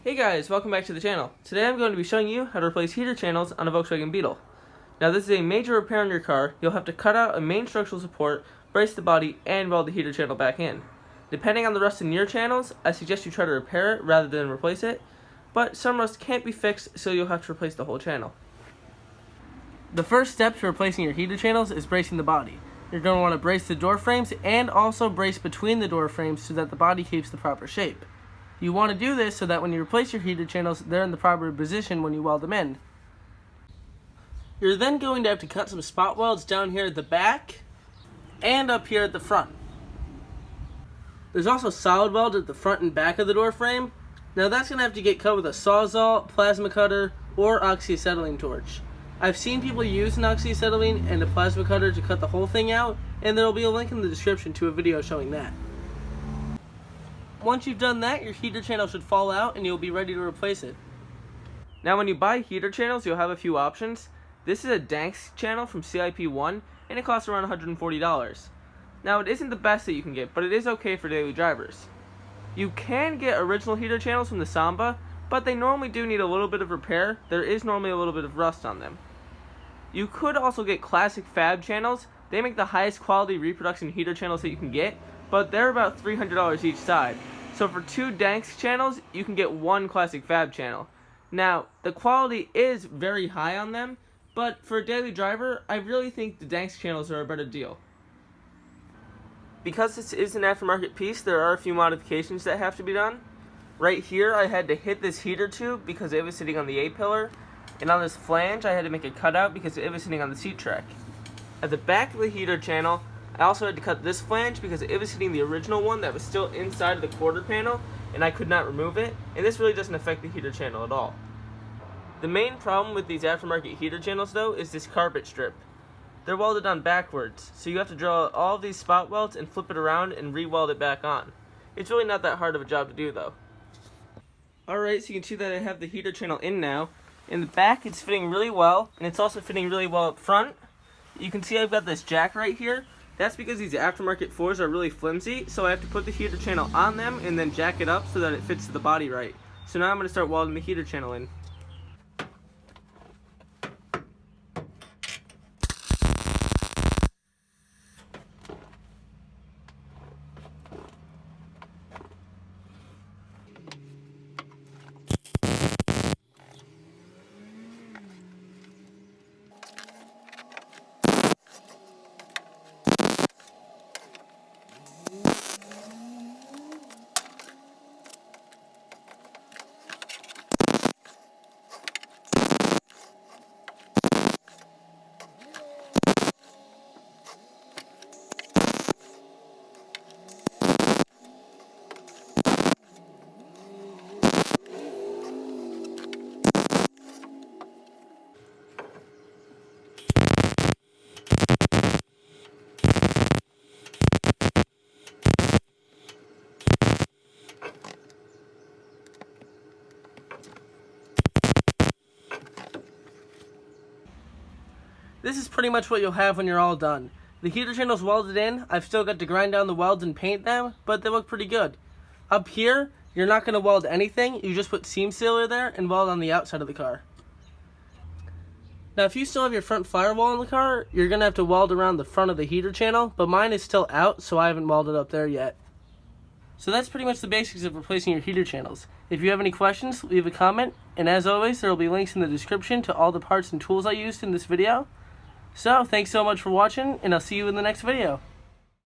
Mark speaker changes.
Speaker 1: Hey guys, welcome back to the channel. Today I'm going to be showing you how to replace heater channels on a Volkswagen Beetle. Now this is a major repair on your car. You'll have to cut out a main structural support, brace the body, and weld the heater channel back in. Depending on the rust in your channels, I suggest you try to repair it rather than replace it, but some rust can't be fixed, so you'll have to replace the whole channel. The first step to replacing your heater channels is bracing the body. You're going to want to brace the door frames and also brace between the door frames so that the body keeps the proper shape. You want to do this so that when you replace your heater channels, they're in the proper position when you weld them in. You're then going to have to cut some spot welds down here at the back and up here at the front. There's also solid weld at the front and back of the door frame. Now that's going to have to get cut with a Sawzall, plasma cutter, or oxyacetylene torch. I've seen people use an oxyacetylene and a plasma cutter to cut the whole thing out, and there will be a link in the description to a video showing that. Once you've done that, your heater channel should fall out and you'll be ready to replace it. Now when you buy heater channels, you'll have a few options. This is a Danks channel from CIP1 and it costs around $140. Now it isn't the best that you can get, but it is okay for daily drivers. You can get original heater channels from the Samba, but they normally do need a little bit of repair. There is normally a little bit of rust on them. You could also get classic fab channels. They make the highest quality reproduction heater channels that you can get, but they're about $300 each side. So for 2 Danks channels, you can get 1 classic fab channel. Now, the quality is very high on them, but for a daily driver, I really think the Danks channels are a better deal. Because this is an aftermarket piece, there are a few modifications that have to be done. Right here, I had to hit this heater tube because it was sitting on the A-pillar, and on this flange, I had to make a cutout because it was sitting on the seat track. At the back of the heater channel, I also had to cut this flange because it was hitting the original one that was still inside of the quarter panel, and I could not remove it, and this really doesn't affect the heater channel at all. The main problem with these aftermarket heater channels though is this carpet strip. They're welded on backwards, so you have to draw all of these spot welds and flip it around and re-weld it back on. It's really not that hard of a job to do though. Alright, so you can see that I have the heater channel in now. In the back it's fitting really well, and it's also fitting really well up front. You can see I've got this jack right here. That's because these aftermarket floors are really flimsy, so I have to put the heater channel on them and then jack it up so that it fits to the body right. So now I'm going to start welding the heater channel in. This is pretty much what you'll have when you're all done. The heater channel's welded in. I've still got to grind down the welds and paint them, but they look pretty good. Up here, you're not going to weld anything. You just put seam sealer there and weld on the outside of the car. Now, if you still have your front firewall in the car, you're going to have to weld around the front of the heater channel, but mine is still out, so I haven't welded up there yet. So that's pretty much the basics of replacing your heater channels. If you have any questions, leave a comment, and as always, there will be links in the description to all the parts and tools I used in this video. So, thanks so much for watching, and I'll see you in the next video.